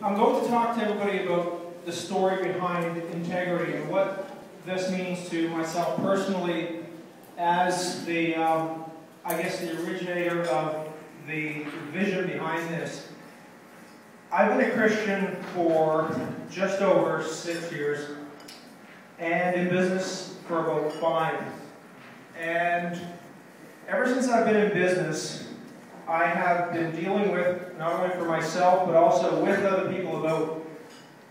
I'm going to talk to everybody about the story behind integrity and what this means to myself personally as the, I guess, the originator of the vision behind this. I've been a Christian for just over 6 years and in business for about 5. And ever since I've been in business, I have been dealing with, not only for myself, but also with other people about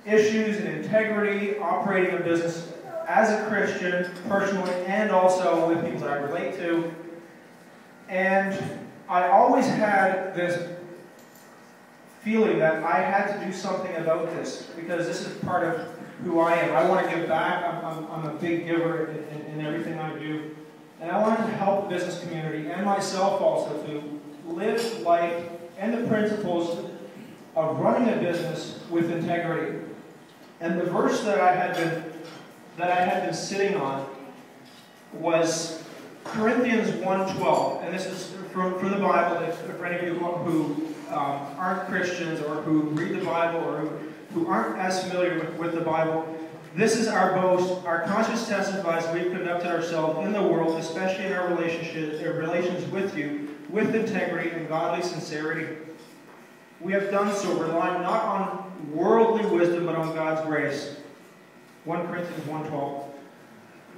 issues in integrity, operating a business as a Christian, personally, and also with people that I relate to. And I always had this feeling that I had to do something about this, because this is part of who I am. I want to give back. I'm a big giver in everything I do. And I wanted to help the business community and myself also to live life and the principles of running a business with integrity. And the verse that I had been sitting on was Corinthians 1:12, and this is from the Bible. For any of you who aren't Christians or who read the Bible or who aren't as familiar with the Bible, this is our boast. Our conscience testifies we've conducted ourselves in the world, especially in our relations with you, with integrity and godly sincerity. We have done so relying not on worldly wisdom, but on God's grace. 1 Corinthians 1:12.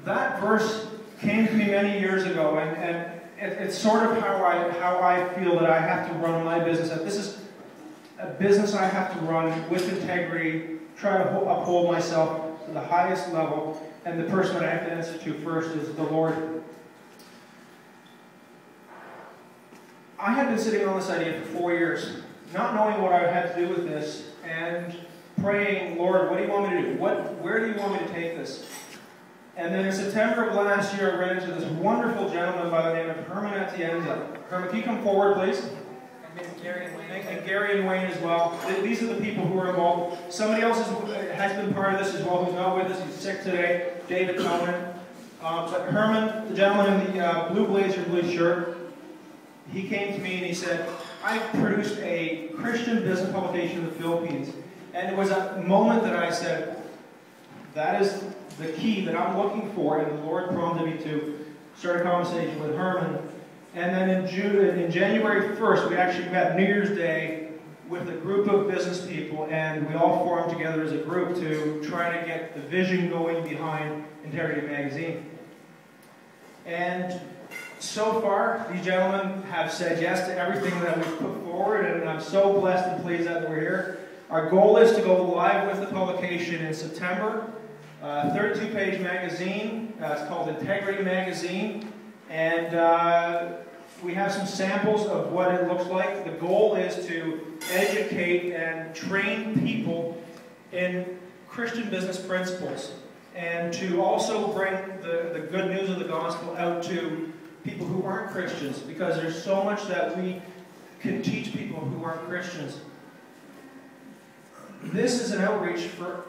That verse came to me many years ago, and it's sort of how I feel that I have to run my business. That this is a business I have to run with integrity, try to uphold myself to the highest level, and the person that I have to answer to first is the Lord. I had been sitting on this idea for 4 years, not knowing what I had to do with this, and praying, Lord, what do you want me to do? Where do you want me to take this? And then in September of last year, I ran into this wonderful gentleman by the name of Herman Atienza. Herman, can you come forward, please? And Gary and Wayne as well. These are the people who are involved. Somebody else has been part of this as well, who's not with us. He's sick today, David Conan. But Herman, the gentleman in the blue blazer, blue shirt, he came to me and he said, I produced a Christian business publication in the Philippines. And it was a moment that I said, that is the key that I'm looking for, and the Lord prompted me to start a conversation with Herman. And then in January 1st, we actually met New Year's Day with a group of business people, and we all formed together as a group to try to get the vision going behind Integrity Magazine. And so far, these gentlemen have said yes to everything that we've put forward, and I'm so blessed and pleased that we're here. Our goal is to go live with the publication in September. 32-page magazine. It's called Integrity Magazine. And we have some samples of what it looks like. The goal is to educate and train people in Christian business principles, and to also bring the good news of the gospel out to people who aren't Christians, because there's so much that we can teach people who aren't Christians. This is an outreach for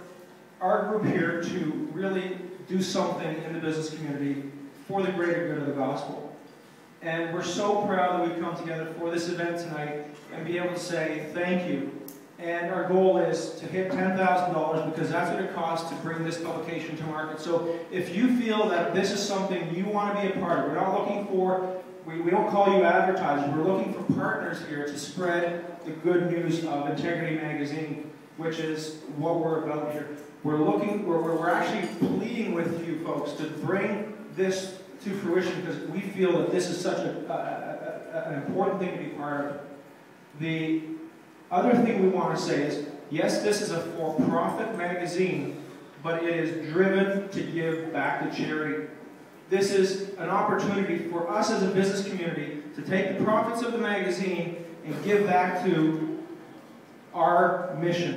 our group here to really do something in the business community for the greater good of the gospel. And we're so proud that we've come together for this event tonight and be able to say thank you. And our goal is to hit $10,000, because that's what it costs to bring this publication to market. So if you feel that this is something you want to be a part of, we're not looking for, we don't call you advertisers, we're looking for partners here to spread the good news of Integrity Magazine, which is what we're about here. We're actually pleading with you folks to bring this to fruition, because we feel that this is such an important thing to be part of. The other thing we want to say is, yes, this is a for-profit magazine, but it is driven to give back to charity. This is an opportunity for us as a business community to take the profits of the magazine and give back to our mission.